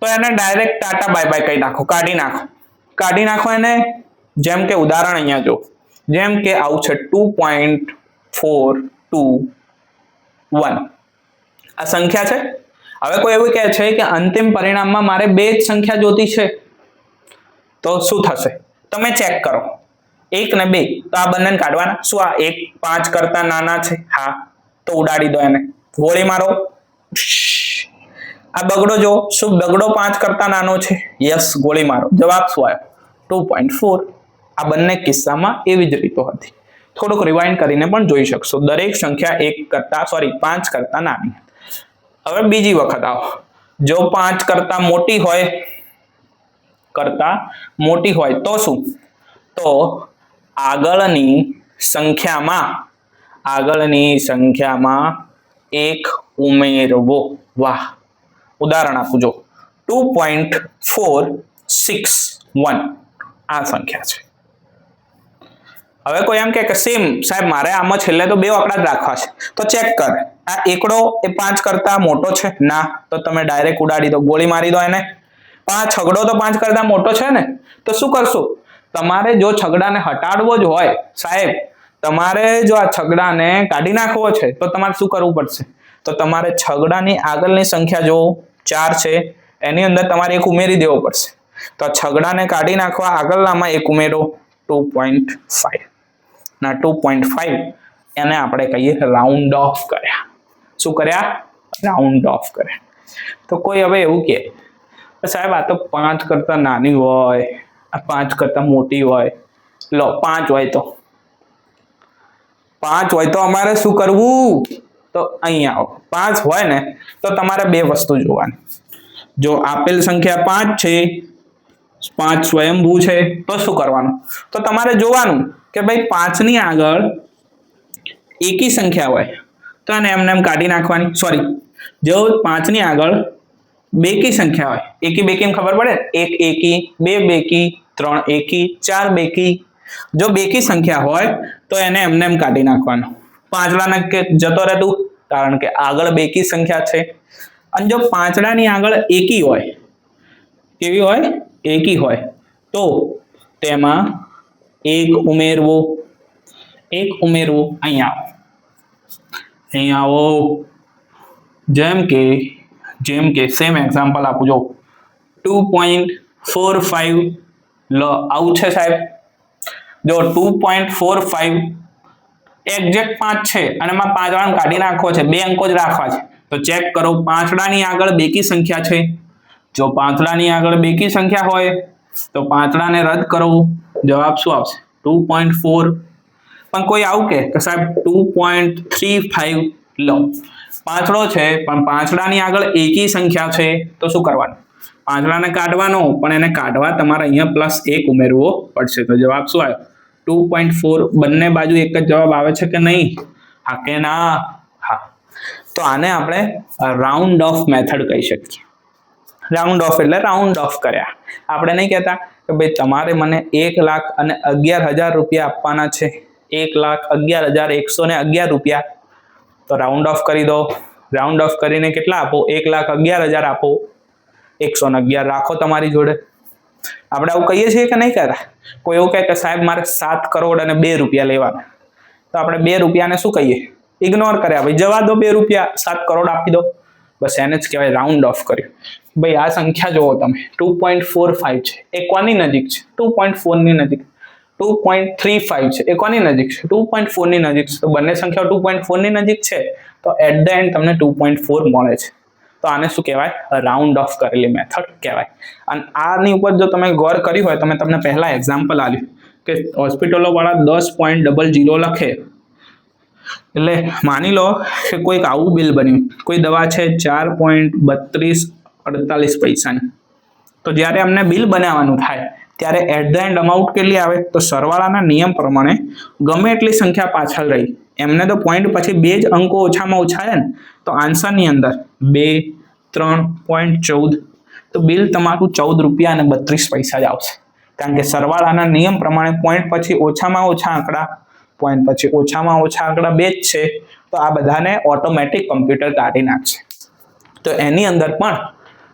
તો એને ડાયરેક્ટ ટાટા બાય બાય કહી નાખો, કાઢી નાખો. કાઢી નાખો એને. જેમ કે ઉદાહરણ અહીંયા જો, જેમ કે આવું છે 2.421 આ સંખ્યા છે. હવે કોઈ એવું કહે છે કે અંતિમ પરિણામમાં મારે 2 જ સંખ્યા જોતી છે, તો શું થશે? તમે ચેક કરો, 1 ને 2, તો આ બંનેને કાઢવાના. શું આ 1 5 કરતા નાના છે? હા, તો ઉડાડી દો એને, ગોળી મારો. આ બગડો જો, શું બગડો 5 કરતા નાનો છે? યસ, ગોળી મારો. જવાબ શું આવ્યો? 2.4. આ બંને કિસ્સામાં એવી જ રીતો હતી. થોડુંક રિવાઇન્ડ કરીને પણ જોઈ શકશો. દરેક સંખ્યા 5 કરતા નાની. હવે બીજી વખત આવો, જો 5 કરતા મોટી હોય તો શું? તો આગળની સંખ્યામાં 1 ઉમેરવો. વાહ, ઉદાહરણ આપું જો 2.461 આ સંખ્યા છે. હવે કોઈ એમ કે સેમ સાહેબ મારે આમાં છેલ્લે તો 2 આંકડા જ રાખવા છે, તો ચેક કર આ એકડો એ 5 કરતા મોટો છે? ના, તો તમે ડાયરેક્ટ ઉડાડી દો, ગોળી મારી દો એને. છગડો તો 5 કરતા મોટો છે ને, તો શું કરશો? તમારે જો છગડાને હટાડવો જ હોય સાહેબ, તમારે જો આ છગડાને કાઢી નાખવો છે, તો તમારે શું કરવું પડશે? તો તમારે છગડાની આગળની સંખ્યા જો 4 છે, એની અંદર તમારે 1 ઉમેરી દેવો પડશે. તો છગડાને કાઢી નાખવા આગળનામાં 1 ઉમેરો, 2.5 ના 2.5 એને આપણે કહીએ રાઉન્ડ ઓફ કર્યા. શું કર્યા? રાઉન્ડ ઓફ કર્યા. તો કોઈ હવે એવું કે સાહેબ આ તો 5 કરતા નાની હોય, આ 5 કરતા મોટી હોય. લો 5 હોય તો અમારે શું કરવું? તો અહીંયા આવો, 5 હોય ને તો તમારે 2 વસ્તુ જોવાની. જો આપેલ સંખ્યા 5 છે, 5 સ્વયંભૂ છે, તો શું કરવાનું? તો તમારે જોવાનું કે ભાઈ 5 ની આગળ એકી સંખ્યા હોય તો એને એમ કાઢી નાખવાની. જો 5 ની આગળ બેકી સંખ્યા હોય, એકી બેકી ખબર પડે, 1 એકી, 2 બેકી, 3 એકી, 4 બેકી. જો બેકી સંખ્યા હોય તો એને એમ કાઢી નાખવાનું. પાંચડાને જતો રહે તું, કારણ કે આગળ બેકી સંખ્યા છે. અને જો પાંચડાની આગળ એકી હોય, કેવી હોય? એકી હોય, તો તેમાં 1 ઉમેરવો. અહીંયા આવો. જેમ કે સેમ એક્ઝામ્પલ આપું જો 2.45 લો, આવું છે સાહેબ. જો 2.45 એક્ઝેક્ટ 5 છે અને એમાં પાંચડાને કાઢી નાખવો છે, 2 અંકો જ રાખવા છે, તો ચેક કરો પાંચડાની આગળ બેકી સંખ્યા છે. જો પાંચડાની આગળ બેકી સંખ્યા હોય તો પાંચડાને રદ કરો, જવાબ શું આવશે? 2.4. પણ કોઈ આવું કે સાહેબ 2.35 લો, પાંચડો છે પણ પાંચડાની આગળ એકી સંખ્યા છે, તો શું કરવાનું? પાંચડાને કાઢવાનો, પણ એને કાઢવા તમારે અહીંયા +1 ઉમેરવો પડશે. તો જવાબ શું આવ્યો? 2.4. બંને બાજુ એક જ જવાબ આવે છે કે નહીં? હા કે ના? હા. તો આને આપણે રાઉન્ડ ઓફ મેથડ કહી શકીએ. રાઉન્ડ ઓફ એટલે રાઉન્ડ ઓફ કર્યા. આપણે નહીં કહેતા કે ભાઈ તમારે મને 1,11,000 રૂપિયા આપવાના છે, 1,11,111 રૂપિયા, તો રાઉન્ડ ઓફ કરી દો. રાઉન્ડ ઓફ કરીને કેટલા આપો? 1,11,000 આપો, 111 રાખો તમારી જોડે. આપણે આવું કહીએ છીએ કે નહીં કહેતા? કોઈ એવું કહે કે સાહેબ મારે 7 કરોડ અને 2 રૂપિયા લેવાના, તો આપણે 2 રૂપિયાને શું કહીએ? ઇગ્નોર કર્યા, ભાઈ જવા દો, 2 રૂપિયા, 7 કરોડ આપી દો. બસ એને જ કહેવાય રાઉન્ડ ઓફ કર્યું. ભાઈ આ સંખ્યા જુઓ તમે, 2.45 છે, એ કોની નજીક છે? 2.4 ની નજીક. 2.35 છે, એ કોની નજીક છે? 2.4 ની નજીક છે. તો બંને સંખ્યાઓ 2.4 ની નજીક છે, તો એટ ધ એન્ડ તમને 2.4 મળે છે. તો આને શું કહેવાય? રાઉન્ડ ઓફ કરેલી મેથડ કહેવાય. અને આની ઉપર જો તમે ગૌર કરી હોય, તમે તમને પહેલા એક્ઝામ્પલ આપ્યું કે હોસ્પિટલો વાળા 10.00 લખે, એટલે માની લો કે કોઈક આવું બિલ બન્યું, કોઈ દવા છે 4.3248 પૈસાની. તો જ્યારે અમને બિલ બનાવવાનું થાય ત્યારે એટ ધ એન્ડ અમાઉન્ટ કેટલી આવે? તો સરવાળાના નિયમ પ્રમાણે ગમે એટલી સંખ્યા પાછળ રહી, એમને તો પોઈન્ટ પછી 2 જ અંકો ઓછામાં ઓછા છે ને, તો આન્સરની અંદર 2, 3.14, તો બિલ તમારું 14 રૂપિયા અને 32 પૈસા જ આવશે. કારણ કે સરવાળાના નિયમ પ્રમાણે પોઈન્ટ પછી ઓછામાં ઓછા આંકડા, પોઈન્ટ પછી ઓછામાં ઓછા આંકડા 2 જ છે, તો આ બધાને ઓટોમેટિક કમ્પ્યુટર કાઢી નાખશે. તો એની અંદર પણ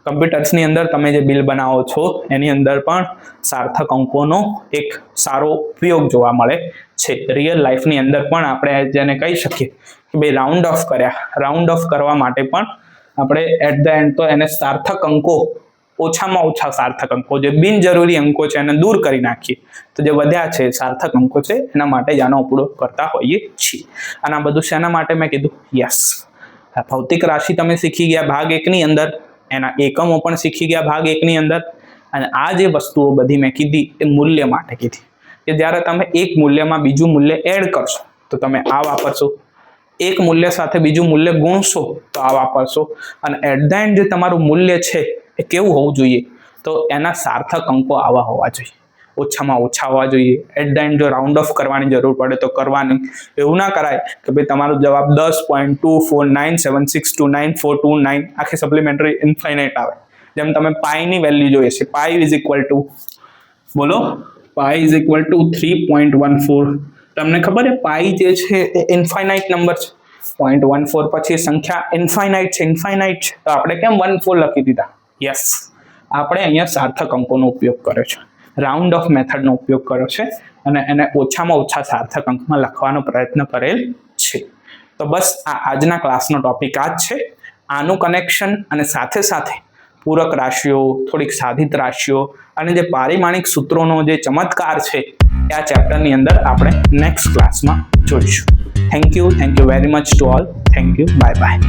કમ્પ્યુટર્સની અંદર તમે જે બિલ બનાવો છો એની અંદર પણ સાર્થક અંકોનો એક સારો ઉપયોગ જોવા મળે છે. રિયલ લાઈફની અંદર પણ આપણે જેને કહી શકીએ કે ભાઈ રાઉન્ડ ઓફ કર્યા, રાઉન્ડ ઓફ કરવા માટે પણ આપણે એટ ધ એન્ડ તો એને સાર્થક અંકો, ઓછામાં ઓછા સાર્થક અંકો, જે બિનજરૂરી અંકો છે એને દૂર કરી નાખીએ, તો જે વધ્યા છે સાર્થક અંકો છે એના માટે જ આનો ઉપયોગ કરતા હોઈએ છીએ. અને આ બધું શેના માટે મેં કીધું? યસ, ભૌતિક રાશિ તમે શીખી ગયા ભાગ 1 ની અંદર, એના એકમો પણ શીખી ગયા ભાગ 1 ની અંદર. અને આ જે વસ્તુઓ બધી મેં કીધી એ મૂલ્ય માટે કીધી કે જ્યારે તમે એક મૂલ્યમાં બીજું મૂલ્ય એડ કરશો તો તમે આ વાપરશો, એક મૂલ્ય સાથે બીજું મૂલ્ય ગુણશો તો આ વાપરશો. અને એટ ધ એન્ડ જે તમારું મૂલ્ય છે એ કેવું હોવું જોઈએ? તો એના સાર્થક અંકો આવા હોવા જોઈએ, ઓછામાં ઓછા હોવા જોઈએ. એટ ધ એન્ડ જો રાઉન્ડ ઓફ કરવાની જરૂર પડે તો કરવાની. એવું ના કરાય કે ભાઈ તમારો જવાબ 10.2497629429 આખી સપ્લિમેન્ટરી ઇન્ફાઇનાઇટ આવે. જેમ તમે પાઈની વેલ્યુ જોઈએ છે, પાઈ ઇઝ ઇક્વલ ટુ, બોલો, પાઈ ઇઝ ઇક્વલ ટુ 3.14. તમને ખબર છે પાઈ જે છે એ ઇન્ફાઇનાઇટ નંબર છે. 0.14 પછી સંખ્યા ઇન્ફાઇનાઇટ છે, ઇન્ફાઇનાઇટ છે, તો આપણે કેમ 14 લખી દીધા? યસ, આપણે અહીંયા સાર્થક અંકોનો ઉપયોગ કર્યો છે, રાઉન્ડ ઓફ મેથડનો ઉપયોગ કર્યો છે અને એને ઓછામાં ઓછા સાર્થક અંકમાં લખવાનો પ્રયત્ન કરેલ છે. તો બસ આ આજના ક્લાસનો ટોપિક આ જ છે. આનું કનેક્શન અને સાથે સાથે પૂરક રાશિઓ, થોડીક સાધિત રાશિઓ અને જે પારિમાણિક સૂત્રોનો જે ચમત્કાર છે એ આ ચેપ્ટરની અંદર આપણે નેક્સ્ટ ક્લાસમાં જોઈશું. Thank you very much to all. Thank you, bye bye.